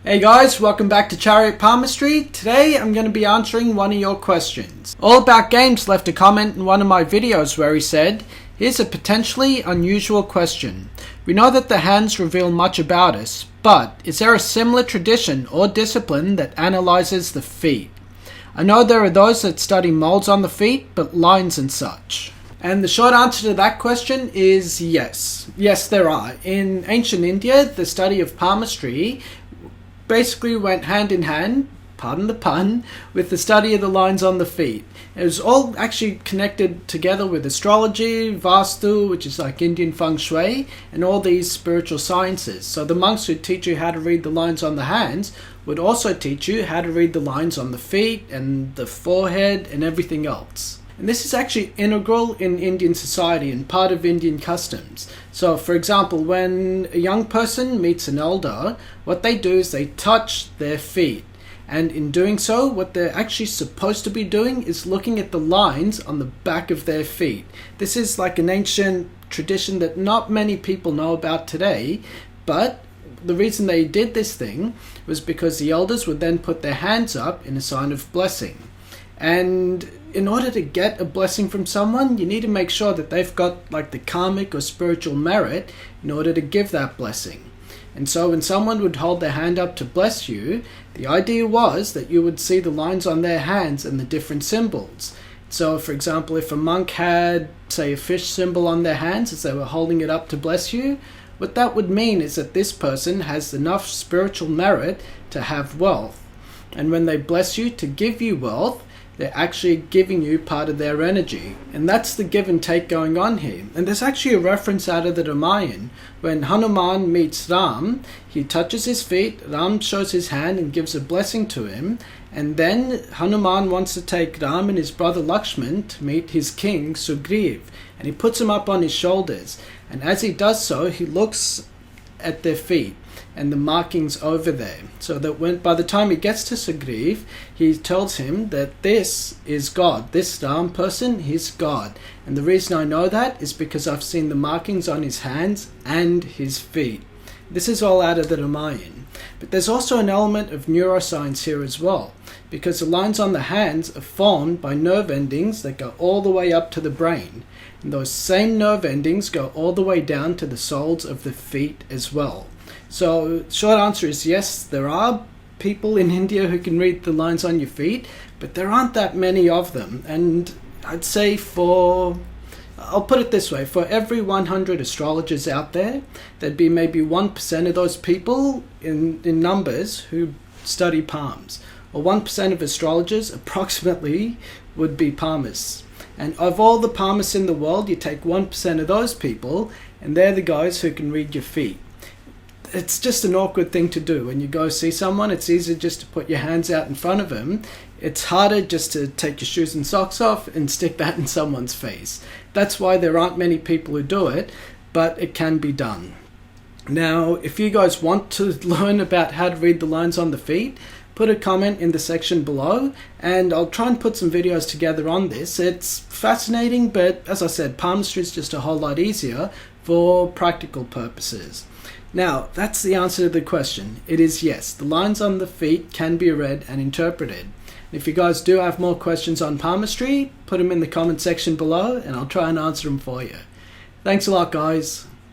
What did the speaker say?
Hey guys, welcome back to Chariot Palmistry. Today I'm going to be answering one of your questions. All About Games left a comment in one of my videos where he said, "Here's a potentially unusual question. We know that the hands reveal much about us, but is there a similar tradition or discipline that analyzes the feet? I know there are those that study molds on the feet, but lines and such." And the short answer to that question is yes. Yes, there are. In ancient India, the study of palmistry basically went hand in hand, pardon the pun, with the study of the lines on the feet. It was all actually connected together with astrology, Vastu, which is like Indian feng shui, and all these spiritual sciences. So the monks who teach you how to read the lines on the hands would also teach you how to read the lines on the feet and the forehead and everything else. And this is actually integral in Indian society and part of Indian customs. So, for example, when a young person meets an elder, what they do is they touch their feet. And in doing so, what they're actually supposed to be doing is looking at the lines on the back of their feet. This is like an ancient tradition that not many people know about today, but the reason they did this thing was because the elders would then put their hands up in a sign of blessing. And in order to get a blessing from someone, you need to make sure that they've got like the karmic or spiritual merit in order to give that blessing. And so when someone would hold their hand up to bless you, the idea was that you would see the lines on their hands and the different symbols. So for example, if a monk had, say, a fish symbol on their hands as they were holding it up to bless you, what that would mean is that this person has enough spiritual merit to have wealth. And when they bless you to give you wealth, they're actually giving you part of their energy. And that's the give and take going on here. And there's actually a reference out of the Ramayana. When Hanuman meets Ram, he touches his feet, Ram shows his hand and gives a blessing to him. And then Hanuman wants to take Ram and his brother Lakshman to meet his king Sugriv. And he puts him up on his shoulders. And as he does so, he looks at their feet and the markings over there, so that by the time he gets to Sugriv, he tells him that this is God. This Ram person, he's God. And the reason I know that is because I've seen the markings on his hands and his feet. This is all out of the Ramayana. But there's also an element of neuroscience here as well, because the lines on the hands are formed by nerve endings that go all the way up to the brain. And those same nerve endings go all the way down to the soles of the feet as well. So short answer is yes, there are people in India who can read the lines on your feet, but there aren't that many of them. And I'd say I'll put it this way, for every 100 astrologers out there, there'd be maybe 1% of those people in numbers who study palms. Or 1% of astrologers approximately would be palmists. And of all the palmists in the world, you take 1% of those people, and they're the guys who can read your feet. It's just an awkward thing to do. When you go see someone, it's easier just to put your hands out in front of them. It's harder just to take your shoes and socks off and stick that in someone's face. That's why there aren't many people who do it, but it can be done. Now, if you guys want to learn about how to read the lines on the feet, put a comment in the section below, and I'll try and put some videos together on this. It's fascinating, but as I said, palmistry is just a whole lot easier for practical purposes. Now, that's the answer to the question. It is yes, the lines on the feet can be read and interpreted. If you guys do have more questions on palmistry, put them in the comment section below and I'll try and answer them for you. Thanks a lot, guys.